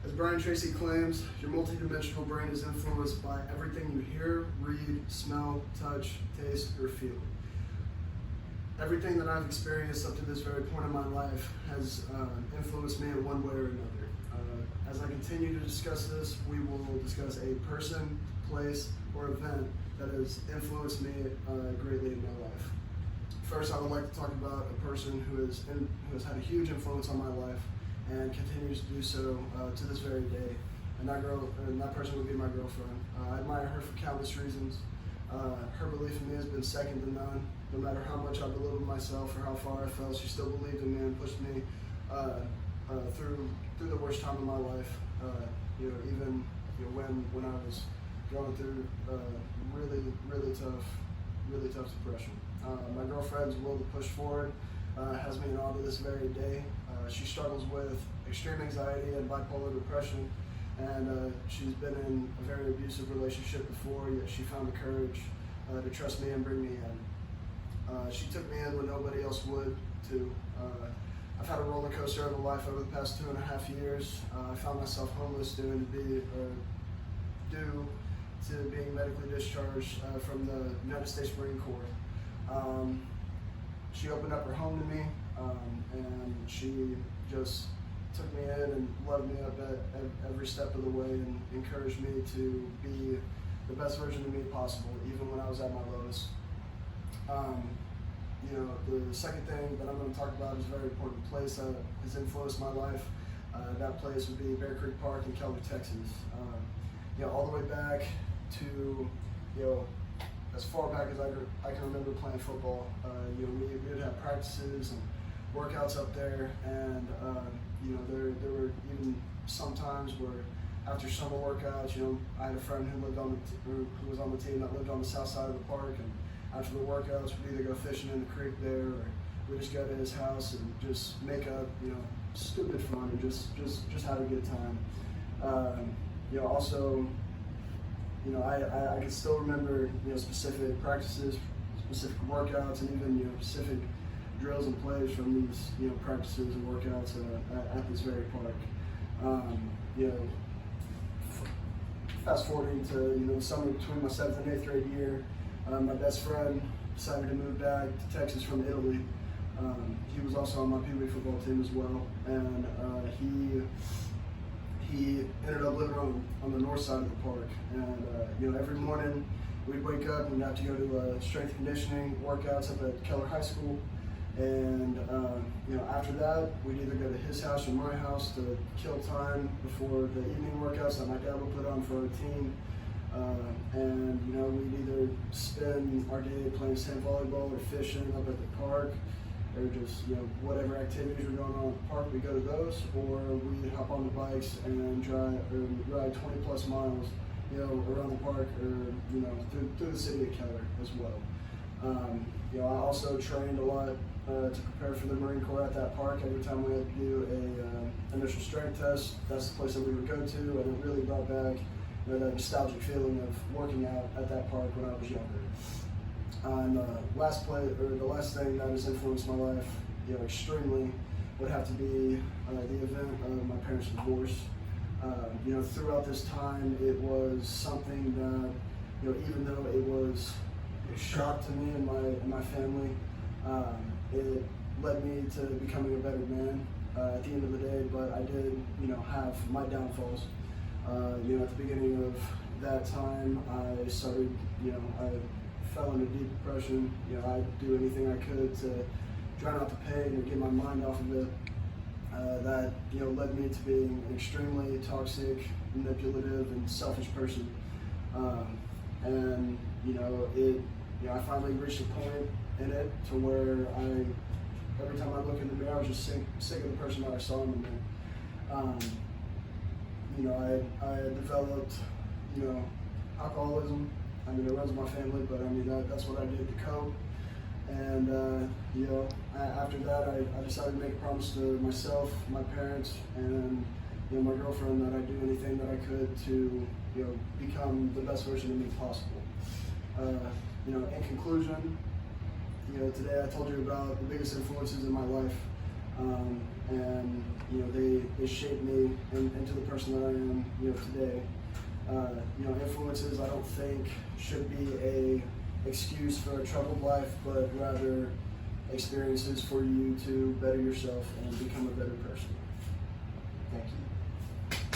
As Brian Tracy claims, your multidimensional brain is influenced by everything you hear, read, smell, touch, taste, or feel. Everything that I've experienced up to this very point in my life has influenced me in one way or another. As I continue to discuss this, we will discuss a person, place, or event that has influenced me greatly in my life. First, I would like to talk about a person who has had a huge influence on my life and continues to do so to this very day. And that person would be my girlfriend. I admire her for countless reasons. Her belief in me has been second to none. No matter how much I belittled myself or how far I fell, she still believed in me and pushed me through the worst time of my life. Even when I was going through really tough depression. My girlfriend's will to push forward has me in awe to this very day. She struggles with extreme anxiety and bipolar depression, and she's been in a very abusive relationship before, yet she found the courage to trust me and bring me in. She took me in when nobody else would, too. I've had a roller coaster of a life over the past 2.5 years. I found myself homeless due to being medically discharged from the United States Marine Corps. She opened up her home to me, and she just took me in and loved me up at every step of the way and encouraged me to be the best version of me possible, even when I was at my lowest. The second thing that I'm going to talk about is a very important place that has influenced my life. That place would be Bear Creek Park in Keller, Texas. All the way back to, as far back as I can remember playing football. We would have practices and workouts up there, and there were even some times where after summer workouts, I had a friend who was on the team that lived on the south side of the park, and after the workouts, we'd either go fishing in the creek there, or we'd just go to his house and just make up, stupid fun and just have a good time. I can still remember, specific practices, specific workouts, and even, specific drills and plays from these, practices and workouts at this very park. Fast forwarding to, the summer between my 7th and 8th grade year, my best friend decided to move back to Texas from Italy. He was also on my Pee Wee football team as well, and he ended up living on the north side of the park. And every morning we'd wake up and we'd have to go to strength conditioning workouts up at Keller High School. And after that, we'd either go to his house or my house to kill time before the evening workouts that my dad would put on for our team. We'd either spend our day playing sand volleyball or fishing up at the park, or just whatever activities were going on at the park, we'd go to those, or we'd hop on the bikes and ride 20 plus miles, around the park, or through the city of Keller as well. I also trained a lot to prepare for the Marine Corps at that park. Every time we had to do a initial strength test, that's the place that we would go to, and it really brought back that nostalgic feeling of working out at that park when I was younger. And the last thing that has influenced my life, extremely, would have to be the event of my parents' divorce. Throughout this time, it was something that, even though it was a shock to me and my family, it led me to becoming a better man at the end of the day. But I did, have my downfalls. At the beginning of that time, I started, I fell into deep depression. I'd do anything I could to drown out the pain and get my mind off of it. That, led me to being an extremely toxic, manipulative, and selfish person. I finally reached a point in it to where every time I look in the mirror, I was just sick of the person that I saw in the mirror. I had developed, alcoholism. It runs my family, but that's what I did to cope. And, after that, I decided to make a promise to myself, my parents, and, my girlfriend that I'd do anything that I could to, become the best version of me possible. In conclusion, today I told you about the biggest influences in my life. and they shaped me into the person that I am today. Influences I don't think should be a excuse for a troubled life, but rather experiences for you to better yourself and become a better person. Thank you.